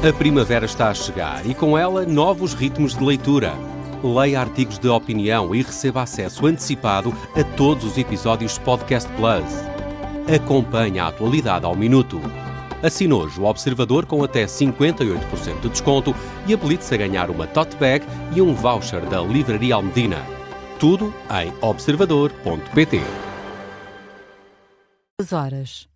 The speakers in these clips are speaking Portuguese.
A primavera está a chegar e com ela novos ritmos de leitura. Leia artigos de opinião e receba acesso antecipado a todos os episódios de Podcast Plus. Acompanhe a atualidade ao minuto. Assine hoje o Observador com até 58% de desconto e habilite-se a ganhar uma tote bag e um voucher da Livraria Almedina. Tudo em observador.pt. Horas.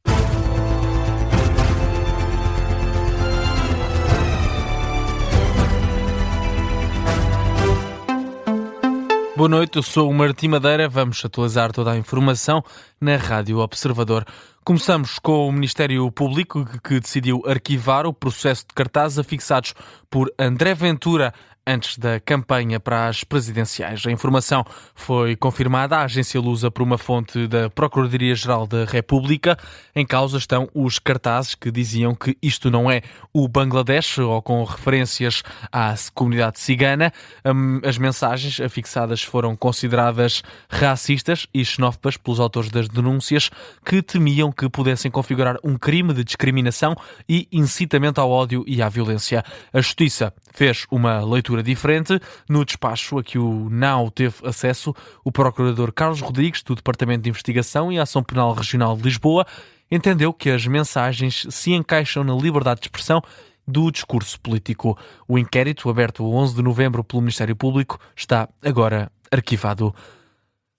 Boa noite, eu sou o Martim Madeira. Vamos atualizar toda a informação na Rádio Observador. Começamos com o Ministério Público, que decidiu arquivar o processo de cartazes afixados por André Ventura antes da campanha para as presidenciais. A informação foi confirmada à agência Lusa por uma fonte da Procuradoria-Geral da República. Em causa estão os cartazes que diziam que isto não é o Bangladesh, ou com referências à comunidade cigana. As mensagens afixadas foram consideradas racistas e xenófobas pelos autores das denúncias, que temiam que pudessem configurar um crime de discriminação e incitamento ao ódio e à violência. A Justiça fez uma leitura diferente. No despacho a que o NAU teve acesso, o procurador Carlos Rodrigues, do Departamento de Investigação e Ação Penal Regional de Lisboa, entendeu que as mensagens se encaixam na liberdade de expressão do discurso político. O inquérito, aberto a 11 de novembro pelo Ministério Público, está agora arquivado.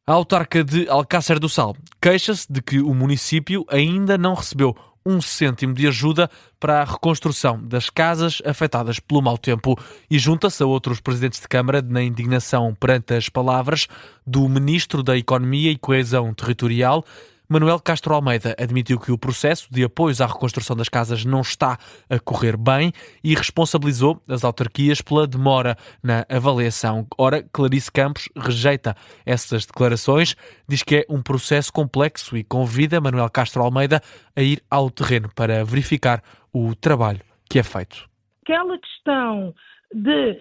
A autarca de Alcácer do Sal queixa-se de que o município ainda não recebeu 1 cêntimo de ajuda para a reconstrução das casas afetadas pelo mau tempo e junta-se a outros presidentes de Câmara na indignação perante as palavras do Ministro da Economia e Coesão Territorial. Manuel Castro Almeida admitiu que o processo de apoios à reconstrução das casas não está a correr bem e responsabilizou as autarquias pela demora na avaliação. Ora, Clarice Campos rejeita essas declarações, diz que é um processo complexo e convida Manuel Castro Almeida a ir ao terreno para verificar o trabalho que é feito. Aquela questão de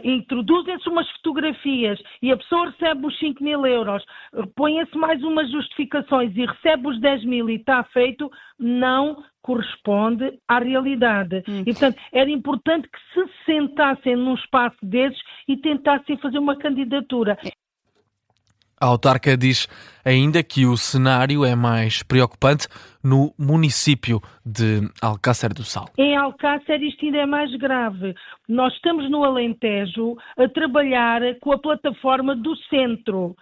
introduzem-se umas fotografias e a pessoa recebe os 5.000 euros, põe-se mais umas justificações e recebe os 10.000 e está feito, não corresponde à realidade. E, portanto, era importante que se sentassem num espaço desses e tentassem fazer uma candidatura. A autarca diz ainda que o cenário é mais preocupante no município de Alcácer do Sal. Em Alcácer isto ainda é mais grave. Nós estamos no Alentejo a trabalhar com a plataforma do centro.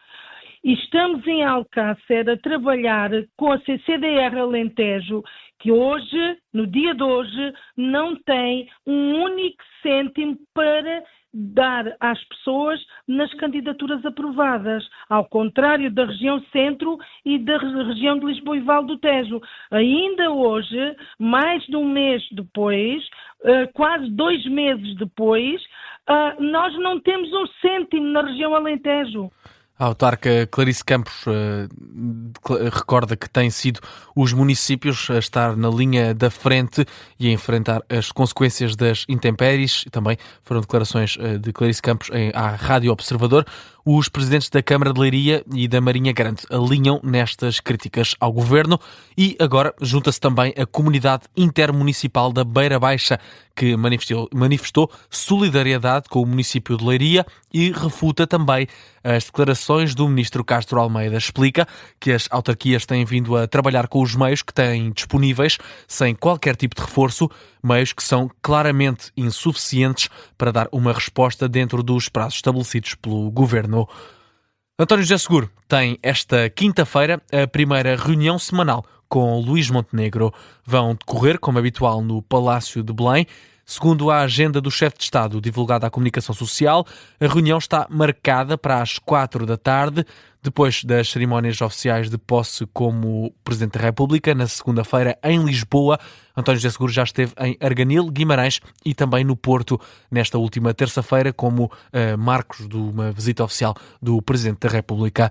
E estamos em Alcácer a trabalhar com a CCDR Alentejo, que hoje, no dia de hoje, não tem um único cêntimo para dar às pessoas nas candidaturas aprovadas, ao contrário da região centro e da região de Lisboa e Vale do Tejo. Ainda hoje, mais de um mês depois, quase 2 meses depois, nós não temos um cêntimo na região Alentejo. A autarca Clarice Campos recorda que têm sido os municípios a estar na linha da frente e a enfrentar as consequências das intempéries. Também foram declarações de Clarice Campos à Rádio Observador. Os presidentes da Câmara de Leiria e da Marinha Grande alinham nestas críticas ao governo e agora junta-se também a comunidade intermunicipal da Beira Baixa, que manifestou solidariedade com o município de Leiria e refuta também as declarações do ministro Castro Almeida. Explica que as autarquias têm vindo a trabalhar com os meios que têm disponíveis, sem qualquer tipo de reforço, meios que são claramente insuficientes para dar uma resposta dentro dos prazos estabelecidos pelo governo. António José Seguro tem esta quinta-feira a primeira reunião semanal com Luís Montenegro. Vão decorrer, como habitual, no Palácio de Belém. Segundo a agenda do chefe de Estado divulgada à comunicação social, a reunião está marcada para as 4 da tarde, depois das cerimónias oficiais de posse como Presidente da República, na segunda-feira em Lisboa. António José Seguro já esteve em Arganil, Guimarães e também no Porto nesta última terça-feira como marcos de uma visita oficial do Presidente da República.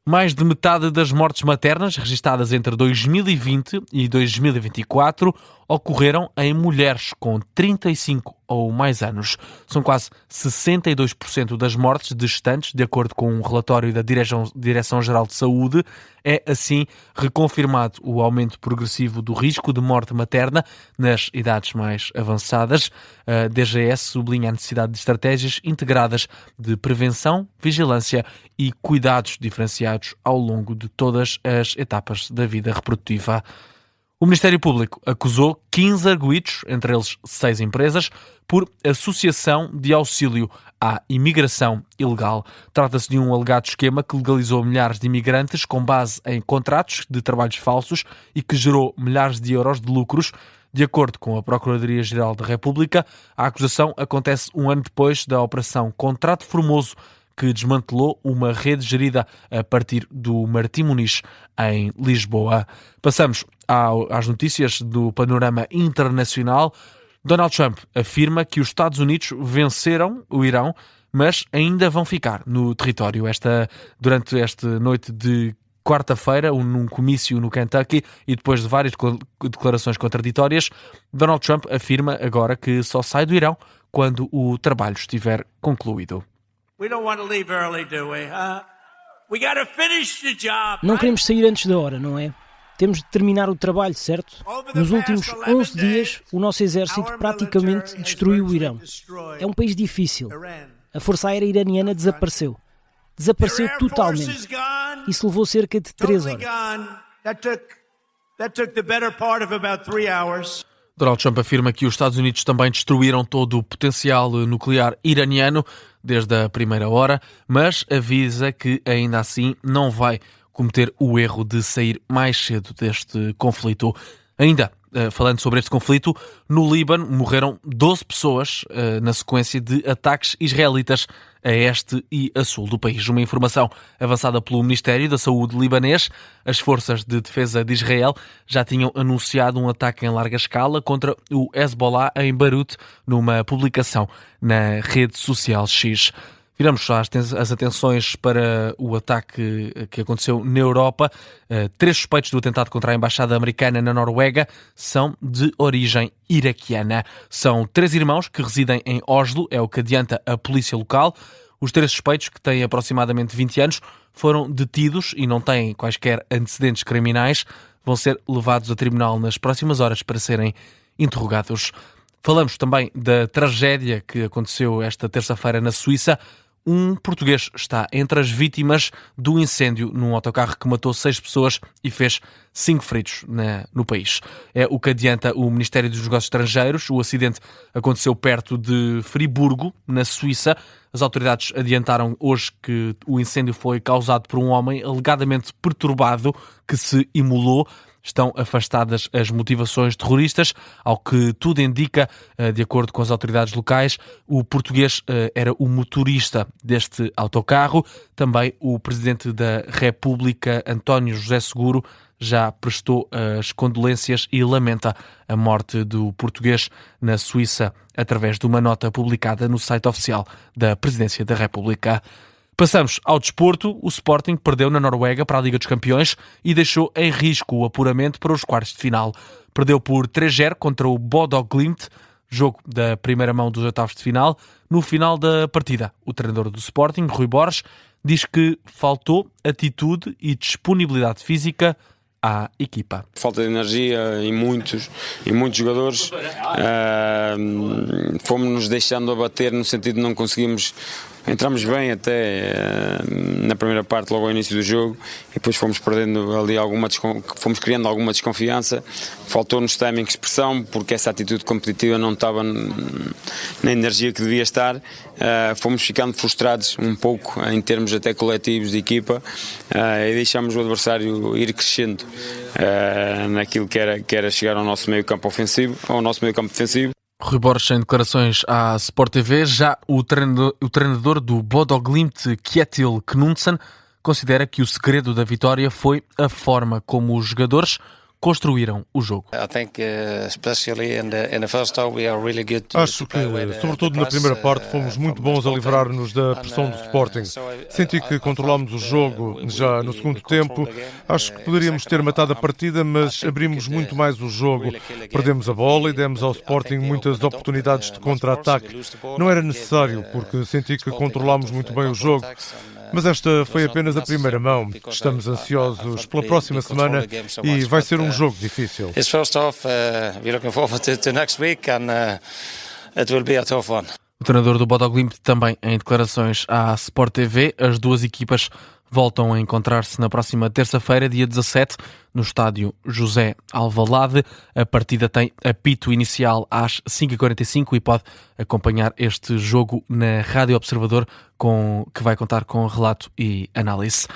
Mais de metade das mortes maternas registadas entre 2020 e 2024 ocorreram em mulheres com 35 ou mais anos. São quase 62% das mortes de gestantes, de acordo com um relatório da Direção-Geral de Saúde. É, assim, reconfirmado o aumento progressivo do risco de morte materna nas idades mais avançadas. A DGS sublinha a necessidade de estratégias integradas de prevenção, vigilância e cuidados diferenciados ao longo de todas as etapas da vida reprodutiva. O Ministério Público acusou 15 arguidos, entre eles 6 empresas, por associação de auxílio à imigração ilegal. Trata-se de um alegado esquema que legalizou milhares de imigrantes com base em contratos de trabalhos falsos e que gerou milhares de euros de lucros. De acordo com a Procuradoria-Geral da República, a acusação acontece um ano depois da Operação Contrato Formoso, que desmantelou uma rede gerida a partir do Martim Muniz, em Lisboa. Passamos às notícias do panorama internacional. Donald Trump afirma que os Estados Unidos venceram o Irão, mas ainda vão ficar no território. Durante esta noite de quarta-feira, num comício no Kentucky, e depois de várias declarações contraditórias, Donald Trump afirma agora que só sai do Irão quando o trabalho estiver concluído. Não queremos sair antes da hora, não é? Temos de terminar o trabalho, certo? Nos últimos 11 dias, o nosso exército praticamente destruiu o Irão. É um país difícil. A Força Aérea Iraniana desapareceu. Desapareceu totalmente. Isso levou cerca de 3 horas. Donald Trump afirma que os Estados Unidos também destruíram todo o potencial nuclear iraniano desde a primeira hora, mas avisa que ainda assim não vai cometer o erro de sair mais cedo deste conflito. Ainda falando sobre este conflito, no Líbano morreram 12 pessoas na sequência de ataques israelitas a este e a sul do país. Uma informação avançada pelo Ministério da Saúde libanês. As forças de defesa de Israel já tinham anunciado um ataque em larga escala contra o Hezbollah em Beirute, numa publicação na rede social X. Viramos as atenções para o ataque que aconteceu na Europa. 3 suspeitos do atentado contra a Embaixada Americana na Noruega são de origem iraquiana. São 3 irmãos que residem em Oslo, é o que adianta a polícia local. Os 3 suspeitos, que têm aproximadamente 20 anos, foram detidos e não têm quaisquer antecedentes criminais. Vão ser levados a tribunal nas próximas horas para serem interrogados. Falamos também da tragédia que aconteceu esta terça-feira na Suíça. Um português está entre as vítimas do incêndio num autocarro que matou 6 pessoas e fez 5 feridos no país. É o que adianta o Ministério dos Negócios Estrangeiros. O acidente aconteceu perto de Friburgo, na Suíça. As autoridades adiantaram hoje que o incêndio foi causado por um homem alegadamente perturbado que se imolou. Estão afastadas as motivações terroristas. Ao que tudo indica, de acordo com as autoridades locais, o português era o motorista deste autocarro. Também o Presidente da República, António José Seguro, já prestou as condolências e lamenta a morte do português na Suíça através de uma nota publicada no site oficial da Presidência da República. Passamos ao desporto. O Sporting perdeu na Noruega para a Liga dos Campeões e deixou em risco o apuramento para os quartos de final. Perdeu por 3-0 contra o Bodo Glimt, jogo da primeira mão dos oitavos de final. No final da partida, o treinador do Sporting, Rui Borges, diz que faltou atitude e disponibilidade física à equipa. Falta de energia em muitos jogadores. Fomos-nos deixando abater no sentido de não conseguimos. Entramos bem até na primeira parte, logo ao início do jogo, e depois fomos perdendo ali fomos criando alguma desconfiança. Faltou-nos timing e expressão, porque essa atitude competitiva não estava na energia que devia estar. Fomos ficando frustrados um pouco em termos até coletivos de equipa, e deixámos o adversário ir crescendo naquilo que era chegar ao nosso meio campo ofensivo, ao nosso meio campo defensivo. Rui Borges em declarações à Sport TV. Já o treinador do Bodo Glimt, Kjetil Knudsen, considera que o segredo da vitória foi a forma como os jogadores construíram o jogo. Acho que, sobretudo na primeira parte, fomos muito bons a livrar-nos da pressão do Sporting. Senti que controlámos o jogo já no segundo tempo. Acho que poderíamos ter matado a partida, mas abrimos muito mais o jogo. Perdemos a bola e demos ao Sporting muitas oportunidades de contra-ataque. Não era necessário, porque senti que controlámos muito bem o jogo. Mas esta foi apenas a primeira mão. Estamos ansiosos pela próxima semana e vai ser um jogo difícil. O treinador do Bodo Glimt também em declarações à Sport TV. As duas equipas voltam a encontrar-se na próxima terça-feira, dia 17, no estádio José Alvalade. A partida tem apito inicial às 5h45 e pode acompanhar este jogo na Rádio Observador, que vai contar com relato e análise.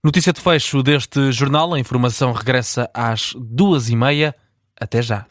Notícia de fecho deste jornal. A informação regressa às 2h30. Até já.